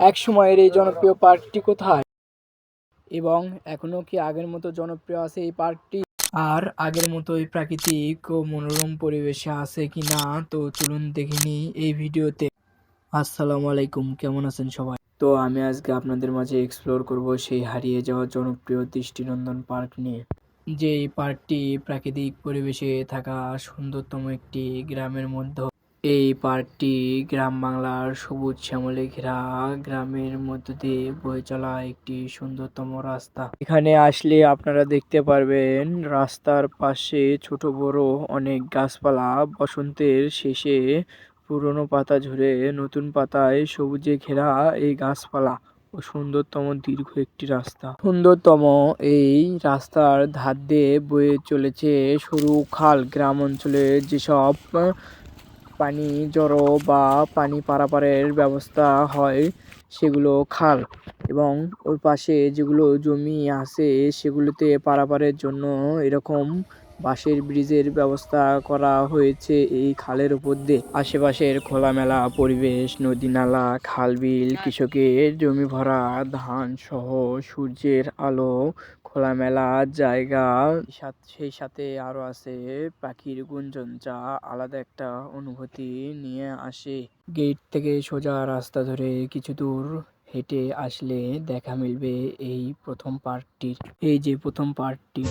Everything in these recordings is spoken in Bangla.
এক সময়ের এই জনপ্রিয় পার্কটি কোথায় এবং এখনো কি আগের মতো জনপ্রিয় আছে এই পার্কটি, আর আগের মতোই প্রাকৃতিক ও মনোরম পরিবেশে আছে কিনা, তো চলুন দেখে নিই এই ভিডিওতে। আসসালামু আলাইকুম, কেমন আছেন সবাই? তো আমি আজকে আপনাদের মাঝে এক্সপ্লোর করব সেই হারিয়ে যাওয়া জনপ্রিয় দৃষ্টিনন্দন পার্ক নিয়ে, যে এই পার্কটি প্রাকৃতিক পরিবেশে থাকা সুন্দরতম একটি গ্রামের মধ্যে। এই পার্কটি গ্রাম বাংলার সবুজ শ্যামলে ঘেরা গ্রামের মধ্য দিয়ে বয়ে চলা একটি সুন্দরতম রাস্তা। এখানে আসলে আপনারা দেখতে পারবেন রাস্তার পাশে ছোট বড় অনেক গাছপালা। বসন্তের শেষে পুরনো পাতা ঝরে নতুন পাতায় সবুজে ঘেরা এই গাছপালা ও সুন্দরতম দীর্ঘ একটি রাস্তা। সুন্দরতম এই রাস্তার ধার দিয়ে বয়ে চলেছে সরু খাল। গ্রাম অঞ্চলে যেসব পানি জড়ো বা পানি পারাপারের ব্যবস্থা হয় সেগুলো খাল, এবং ওই পাশে যেগুলো জমি আছে সেগুলোতে পারাপারের জন্য এরকম বাঁশের ব্রিজের ব্যবস্থা করা হয়েছে এই খালের উপর দিয়ে। আশেপাশের খোলামেলা পরিবেশ, নদী নালা, খাল বিল, কৃষকের জমি ভরা ধান সহ সূর্যের আলো, খোলামেলা জায়গা, সেই সাথে আরো আছে পাখির গুঞ্জন, যা আলাদা একটা অনুভূতি নিয়ে আসে। গেট থেকে সোজা রাস্তা ধরে কিছু দূর হেঁটে আসলে দেখা মিলবে এই প্রথম পার্কটির। এই যে প্রথম পার্কটি।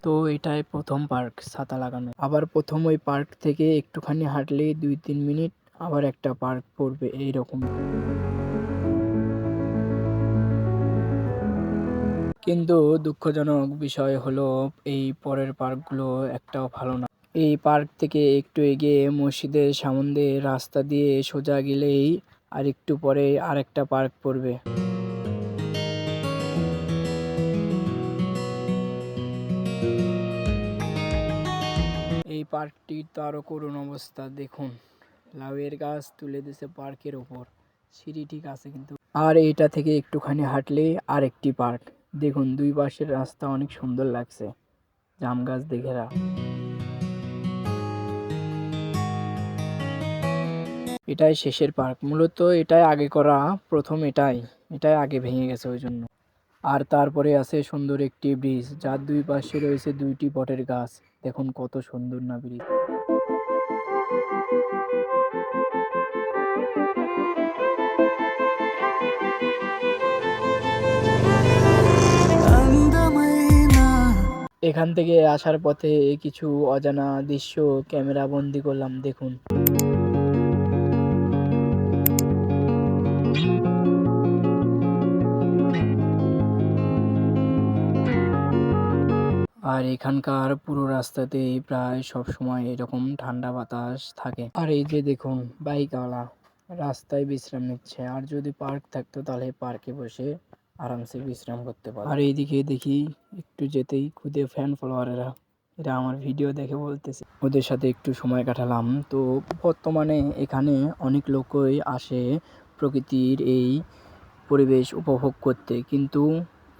তো এটাই প্রথম পার্ক ছাতা লাগানো। আবার প্রথম ওই পার্ক থেকে একটুখানি হাঁটলে 2-3 মিনিট আবার একটা পার্ক পড়বে এইরকম। কিন্তু দুঃখজনক বিষয় হলো এই পরের পার্কগুলো একটাও ভালো না। এই পার্ক থেকে একটু এগিয়ে মসজিদের সামনে রাস্তা দিয়ে সোজা গেলেই আর একটু পরে আরেকটা পার্ক পড়বে। এই পার্কটির তো আরো করুণ অবস্থা দেখুন। লাউয়ের গাছ তুলে দিছে পার্কের ওপর, সিঁড়ি ঠিক আছে কিন্তু। আর এইটা থেকে একটুখানি হাঁটলে আরেকটি পার্ক দেখুন। দুই পাশের রাস্তা অনেক সুন্দর লাগছে, জাম গাছ দিয়ে ঘেরা। এটাই শেষের পার্ক, মূলত এটাই আগে করা প্রথম, এটাই আগে ভেঙে গেছে ওই জন্য। আর তারপরে আছে সুন্দর একটি ব্রিজ, যার দুই পাশে রয়েছে 2টি বটের গাছ। দেখুন কত সুন্দর না ব্রিজ। এখান থেকে আসার পথে কিছু অজানা দৃশ্য ক্যামেরা বন্দি করলাম দেখুন। আর এখানকার পুরো রাস্তাতেই প্রায় সব সময় এরকম ঠান্ডা বাতাস থাকে। আর এই যে দেখুন বাইকওয়ালা রাস্তায় বিশ্রাম নিচ্ছে। আর যদি পার্ক থাকতো তাহলে পার্কে বসে আরামসে বিশ্রাম করতে পারে। আর এইদিকে দেখি একটু যেতেই খুদে ফ্যান ফলোয়ারেরা, এরা আমার ভিডিও দেখে বলতেছে, ওদের সাথে একটু সময় কাটালাম। তো বর্তমানে এখানে অনেক লোকই আসে প্রকৃতির এই পরিবেশ উপভোগ করতে, কিন্তু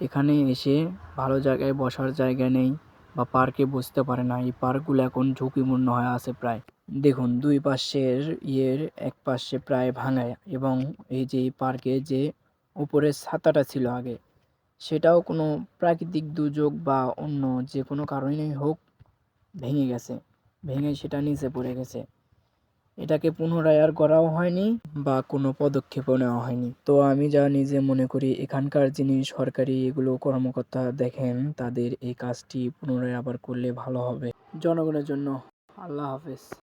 এখানে এসে ভালো জায়গায় বসার জায়গা নেই বা পার্কে বসতে পারে না। এই পার্কগুলো এখন ঝুঁকিপূর্ণ হয়ে আছে প্রায়। দেখুন দুই পাশের এক পাশে প্রায় ভাঙা, এবং এই যে পার্কে যে উপরের ছাতাটা ছিল আগে, সেটাও কোনো প্রাকৃতিক দুর্যোগ বা অন্য যে কোনো কারণেই হোক ভেঙে গেছে, ভেঙে সেটা নিচে পড়ে গেছে। এটাকে পুনরায় আর করাও হয়নি বা কোনো পদক্ষেপও নেওয়া হয়নি। তো আমি যা নিজে মনে করি, এখানকার যিনি সরকারি এগুলো কর্মকর্তা দেখেন, তাদের এই কাজটি পুনরায় আবার করলে ভালো হবে জনগণের জন্য। আল্লাহ হাফেজ।